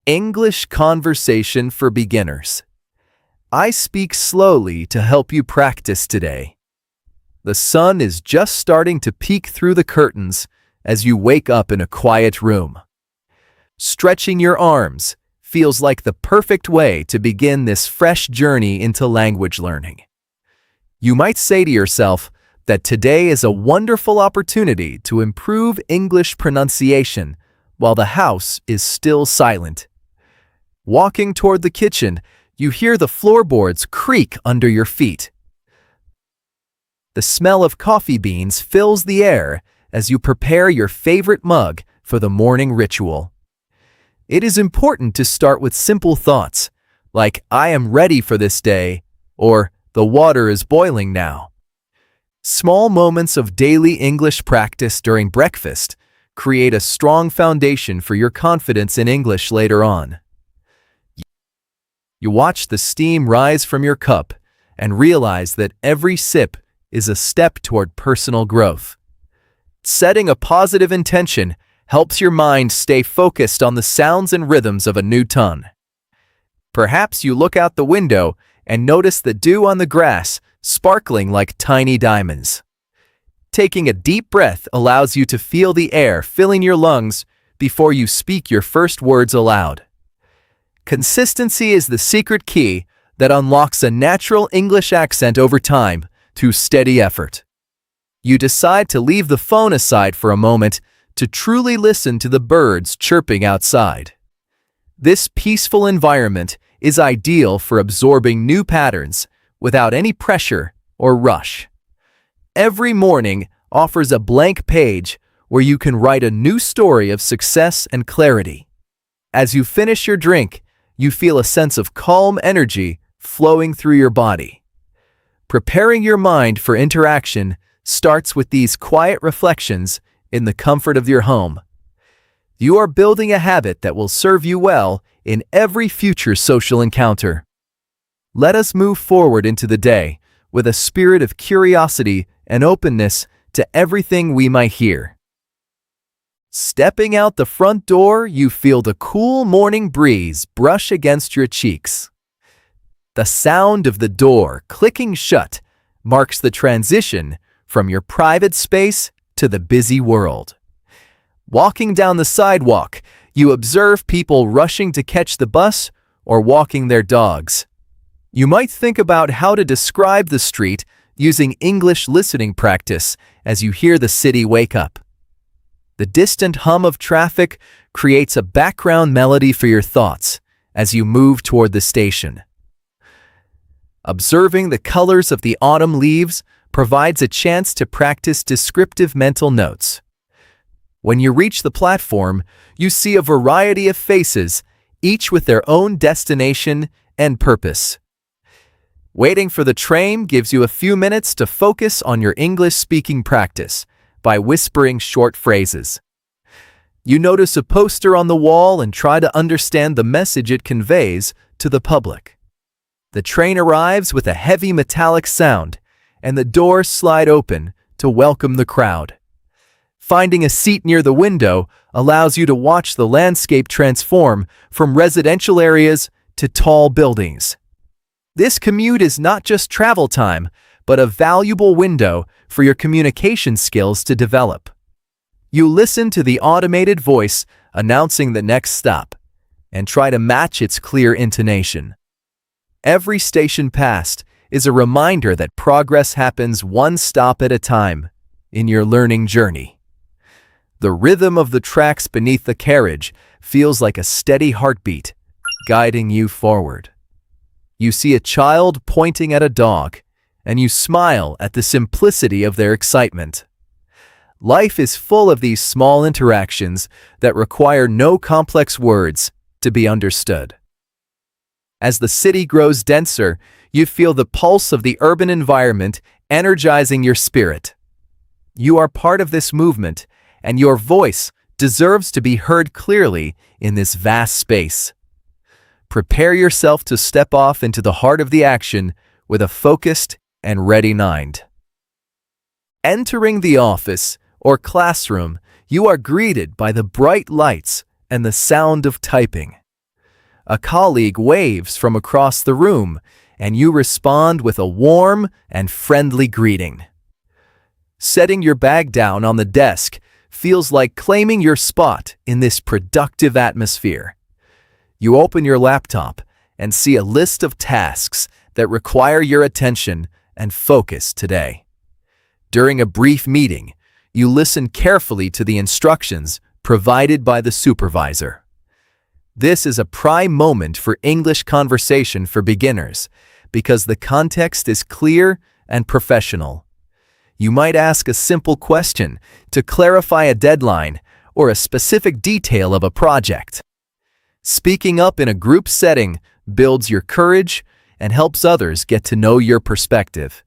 English Conversation for Beginners. I speak slowly to help you practice today. The sun is just starting to peek through the curtains as you wake up in a quiet room. Stretching your arms feels like the perfect way to begin this fresh journey into language learning. You might say to yourself that today is a wonderful opportunity to improve English pronunciation while the house is still silent. Walking toward the kitchen, you hear the floorboards creak under your feet. The smell of coffee beans fills the air as you prepare your favorite mug for the morning ritual. It is important to start with simple thoughts, like "I am ready for this day," or "the water is boiling now." Small moments of daily English practice during breakfast create a strong foundation for your confidence in English later on. You watch the steam rise from your cup and realize that every sip is a step toward personal growth. Setting a positive intention helps your mind stay focused on the sounds and rhythms of a new tongue. Perhaps you look out the window and notice the dew on the grass sparkling like tiny diamonds. Taking a deep breath allows you to feel the air filling your lungs before you speak your first words aloud. Consistency is the secret key that unlocks a natural English accent over time through steady effort. You decide to leave the phone aside for a moment to truly listen to the birds chirping outside. This peaceful environment is ideal for absorbing new patterns without any pressure or rush. Every morning offers a blank page where you can write a new story of success and clarity. As you finish your drink, you feel a sense of calm energy flowing through your body. Preparing your mind for interaction starts with these quiet reflections in the comfort of your home. You are building a habit that will serve you well in every future social encounter. Let us move forward into the day with a spirit of curiosity and openness to everything we might hear. Stepping out the front door, you feel the cool morning breeze brush against your cheeks. The sound of the door clicking shut marks the transition from your private space to the busy world. Walking down the sidewalk, you observe people rushing to catch the bus or walking their dogs. You might think about how to describe the street using English listening practice as you hear the city wake up. The distant hum of traffic creates a background melody for your thoughts as you move toward the station. Observing the colors of the autumn leaves provides a chance to practice descriptive mental notes. When you reach the platform, you see a variety of faces, each with their own destination and purpose. Waiting for the train gives you a few minutes to focus on your English speaking practice by whispering short phrases. You notice a poster on the wall and try to understand the message it conveys to the public. The train arrives with a heavy metallic sound, and the doors slide open to welcome the crowd. Finding a seat near the window allows you to watch the landscape transform from residential areas to tall buildings. This commute is not just travel time, but a valuable window for your communication skills to develop. You listen to the automated voice announcing the next stop and try to match its clear intonation. Every station passed is a reminder that progress happens one stop at a time in your learning journey. The rhythm of the tracks beneath the carriage feels like a steady heartbeat, guiding you forward. You see a child pointing at a dog, and you smile at the simplicity of their excitement. Life is full of these small interactions that require no complex words to be understood. As the city grows denser, you feel the pulse of the urban environment energizing your spirit. You are part of this movement, and your voice deserves to be heard clearly in this vast space. Prepare yourself to step off into the heart of the action with a focused and ready mind. Entering the office or classroom, you are greeted by the bright lights and the sound of typing. A colleague waves from across the room, and you respond with a warm and friendly greeting. Setting your bag down on the desk feels like claiming your spot in this productive atmosphere. You open your laptop and see a list of tasks that require your attention and focus today. During a brief meeting, you listen carefully to the instructions provided by the supervisor. This is a prime moment for English conversation for beginners because the context is clear and professional. You might ask a simple question to clarify a deadline or a specific detail of a project. Speaking up in a group setting builds your courage and helps others get to know your perspective.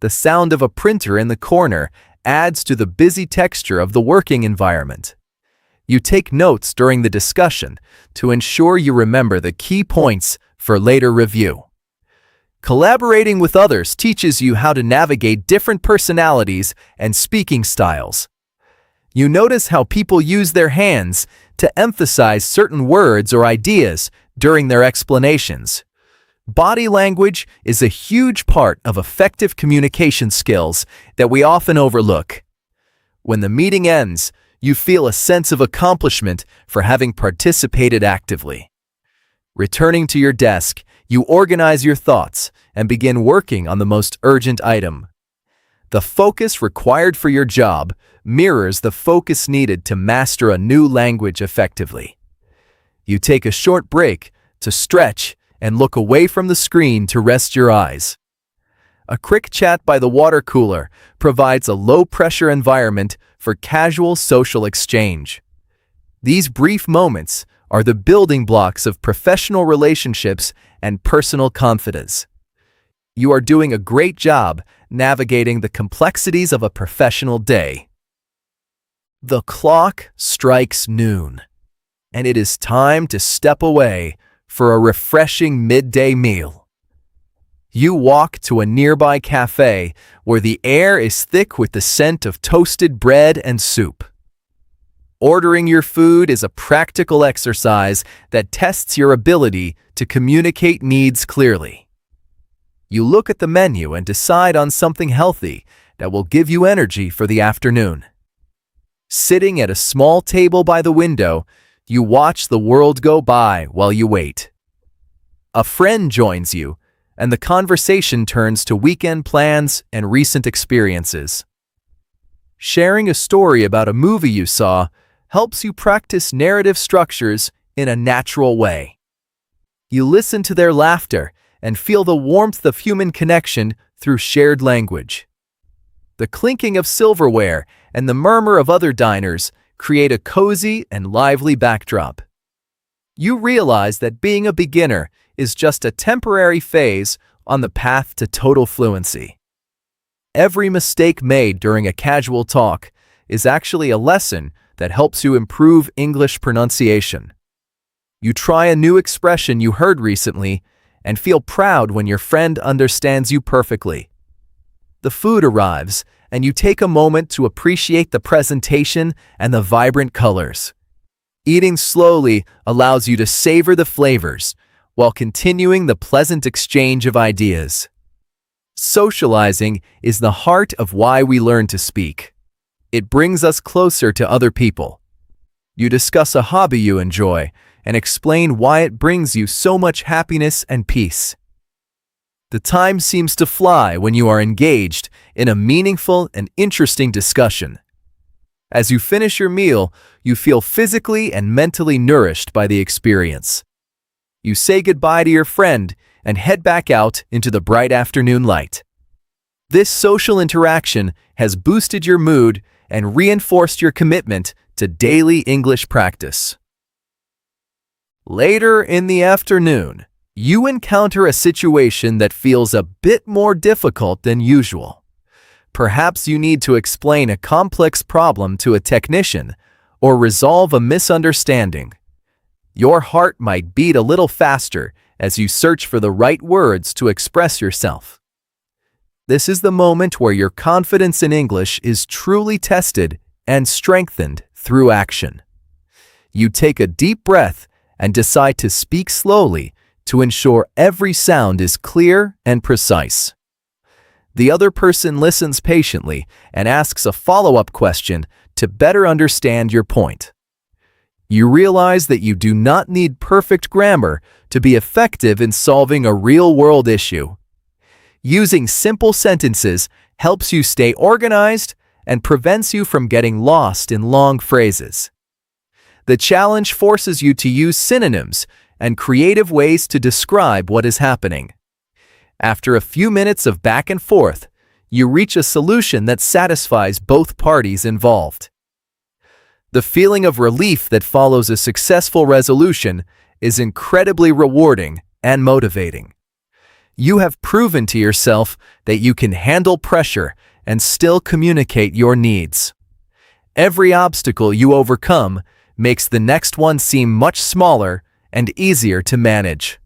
The sound of a printer in the corner adds to the busy texture of the working environment. You take notes during the discussion to ensure you remember the key points for later review. Collaborating with others teaches you how to navigate different personalities and speaking styles. You notice how people use their hands to emphasize certain words or ideas during their explanations. Body language is a huge part of effective communication skills that we often overlook. When the meeting ends, you feel a sense of accomplishment for having participated actively. Returning to your desk, you organize your thoughts and begin working on the most urgent item. The focus required for your job mirrors the focus needed to master a new language effectively. You take a short break to stretch and look away from the screen to rest your eyes. A quick chat by the water cooler provides a low-pressure environment for casual social exchange. These brief moments are the building blocks of professional relationships and personal confidence. You are doing a great job navigating the complexities of a professional day. The clock strikes noon, and it is time to step away for a refreshing midday meal. You walk to a nearby cafe where the air is thick with the scent of toasted bread and soup. Ordering your food is a practical exercise that tests your ability to communicate needs clearly. You look at the menu and decide on something healthy that will give you energy for the afternoon. Sitting at a small table by the window, you watch the world go by while you wait. A friend joins you, and the conversation turns to weekend plans and recent experiences. Sharing a story about a movie you saw helps you practice narrative structures in a natural way. You listen to their laughter and feel the warmth of human connection through shared language. The clinking of silverware and the murmur of other diners create a cozy and lively backdrop. You realize that being a beginner is just a temporary phase on the path to total fluency. Every mistake made during a casual talk is actually a lesson that helps you improve English pronunciation. You try a new expression you heard recently and feel proud when your friend understands you perfectly. The food arrives, and you take a moment to appreciate the presentation and the vibrant colors. Eating slowly allows you to savor the flavors while continuing the pleasant exchange of ideas. Socializing is the heart of why we learn to speak. It brings us closer to other people. You discuss a hobby you enjoy and explain why it brings you so much happiness and peace. The time seems to fly when you are engaged in a meaningful and interesting discussion. As you finish your meal, you feel physically and mentally nourished by the experience. You say goodbye to your friend and head back out into the bright afternoon light. This social interaction has boosted your mood and reinforced your commitment to daily English practice. Later in the afternoon, you encounter a situation that feels a bit more difficult than usual. Perhaps you need to explain a complex problem to a technician or resolve a misunderstanding. Your heart might beat a little faster as you search for the right words to express yourself. This is the moment where your confidence in English is truly tested and strengthened through action. You take a deep breath and decide to speak slowly to ensure every sound is clear and precise. The other person listens patiently and asks a follow-up question to better understand your point. You realize that you do not need perfect grammar to be effective in solving a real-world issue. Using simple sentences helps you stay organized and prevents you from getting lost in long phrases. The challenge forces you to use synonyms and creative ways to describe what is happening. After a few minutes of back and forth, you reach a solution that satisfies both parties involved. The feeling of relief that follows a successful resolution is incredibly rewarding and motivating. You have proven to yourself that you can handle pressure and still communicate your needs. Every obstacle you overcome makes the next one seem much smaller and easier to manage.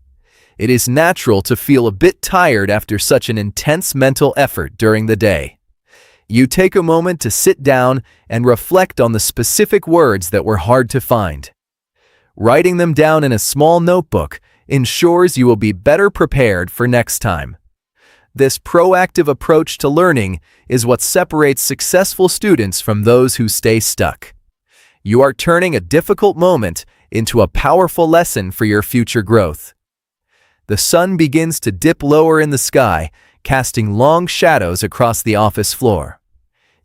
It is natural to feel a bit tired after such an intense mental effort during the day. You take a moment to sit down and reflect on the specific words that were hard to find. Writing them down in a small notebook ensures you will be better prepared for next time. This proactive approach to learning is what separates successful students from those who stay stuck. You are turning a difficult moment into a powerful lesson for your future growth. The sun begins to dip lower in the sky, casting long shadows across the office floor.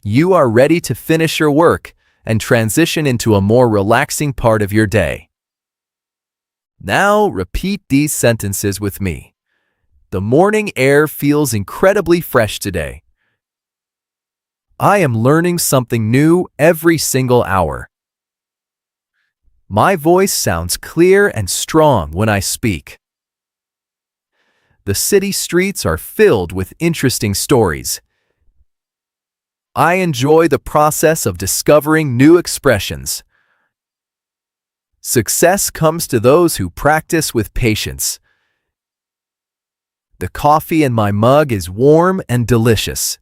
You are ready to finish your work and transition into a more relaxing part of your day. Now repeat these sentences with me. The morning air feels incredibly fresh today. I am learning something new every single hour. My voice sounds clear and strong when I speak. The city streets are filled with interesting stories. I enjoy the process of discovering new expressions. Success comes to those who practice with patience. The coffee in my mug is warm and delicious.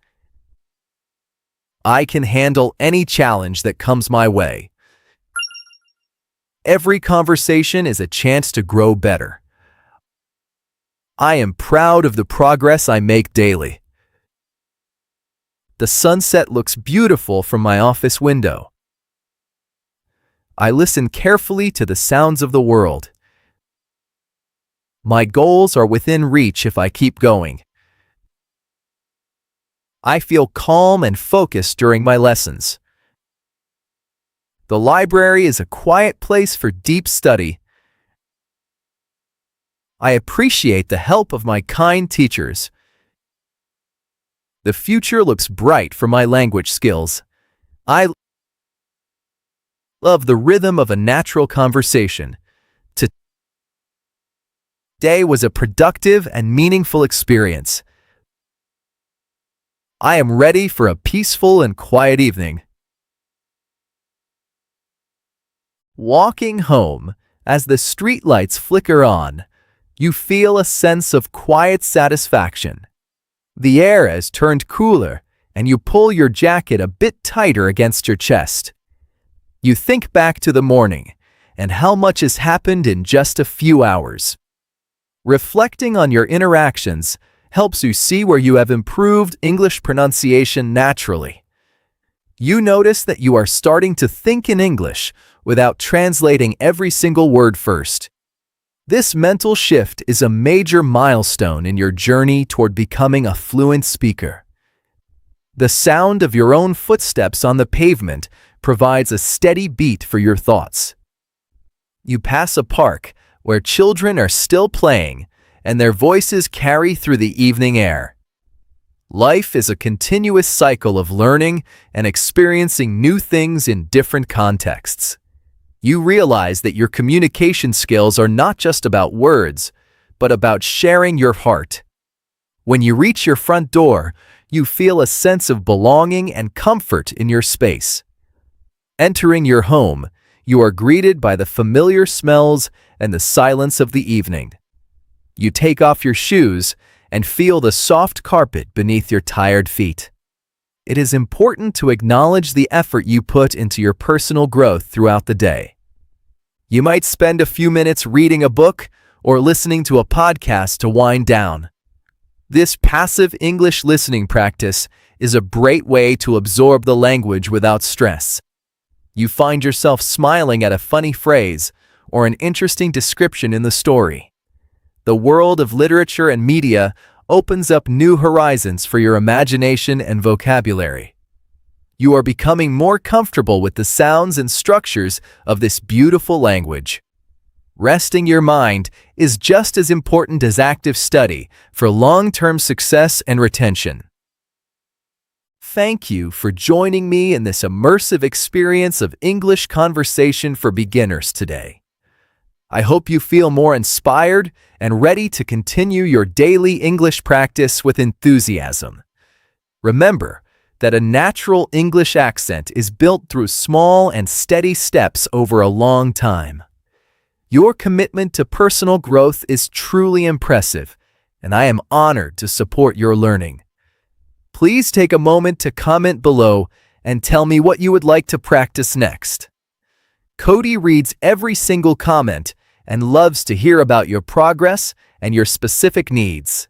I can handle any challenge that comes my way. Every conversation is a chance to grow better. I am proud of the progress I make daily. The sunset looks beautiful from my office window. I listen carefully to the sounds of the world. My goals are within reach if I keep going. I feel calm and focused during my lessons. The library is a quiet place for deep study. I appreciate the help of my kind teachers. The future looks bright for my language skills. I love the rhythm of a natural conversation. Today was a productive and meaningful experience. I am ready for a peaceful and quiet evening. Walking home, as the streetlights flicker on, you feel a sense of quiet satisfaction. The air has turned cooler, and you pull your jacket a bit tighter against your chest. You think back to the morning and how much has happened in just a few hours. Reflecting on your interactions helps you see where you have improved English pronunciation naturally. You notice that you are starting to think in English without translating every single word first. This mental shift is a major milestone in your journey toward becoming a fluent speaker. The sound of your own footsteps on the pavement provides a steady beat for your thoughts. You pass a park where children are still playing and their voices carry through the evening air. Life is a continuous cycle of learning and experiencing new things in different contexts. You realize that your communication skills are not just about words, but about sharing your heart. When you reach your front door, you feel a sense of belonging and comfort in your space. Entering your home, you are greeted by the familiar smells and the silence of the evening. You take off your shoes and feel the soft carpet beneath your tired feet. It is important to acknowledge the effort you put into your personal growth throughout the day. You might spend a few minutes reading a book or listening to a podcast to wind down. This passive English listening practice is a great way to absorb the language without stress. You find yourself smiling at a funny phrase or an interesting description in the story. The world of literature and media opens up new horizons for your imagination and vocabulary. You are becoming more comfortable with the sounds and structures of this beautiful language. Resting your mind is just as important as active study for long-term success and retention. Thank you for joining me in this immersive experience of English conversation for beginners today. I hope you feel more inspired and ready to continue your daily English practice with enthusiasm. Remember that a natural English accent is built through small and steady steps over a long time. Your commitment to personal growth is truly impressive, and I am honored to support your learning. Please take a moment to comment below and tell me what you would like to practice next. Cody reads every single comment and loves to hear about your progress and your specific needs.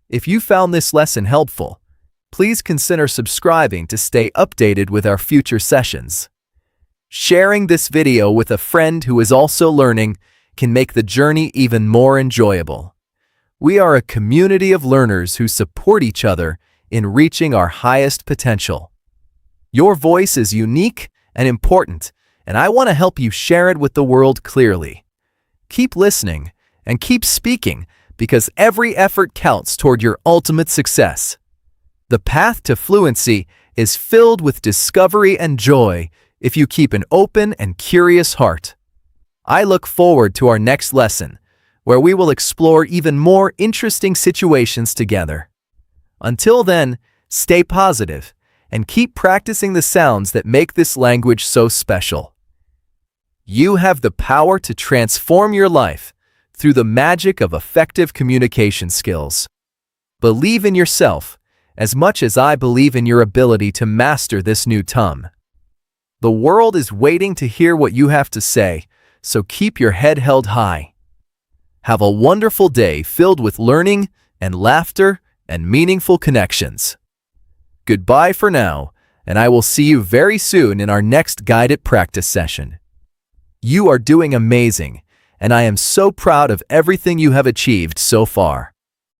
If you found this lesson helpful, please consider subscribing to stay updated with our future sessions. Sharing this video with a friend who is also learning can make the journey even more enjoyable. We are a community of learners who support each other in reaching our highest potential. Your voice is unique and important, and I want to help you share it with the world clearly. Keep listening and keep speaking because every effort counts toward your ultimate success. The path to fluency is filled with discovery and joy if you keep an open and curious heart. I look forward to our next lesson, where we will explore even more interesting situations together. Until then, stay positive and keep practicing the sounds that make this language so special. You have the power to transform your life through the magic of effective communication skills. Believe in yourself as much as I believe in your ability to master this new tongue. The world is waiting to hear what you have to say, so keep your head held high. Have a wonderful day filled with learning and laughter and meaningful connections. Goodbye for now, and I will see you very soon in our next guided practice session. You are doing amazing, and I am so proud of everything you have achieved so far.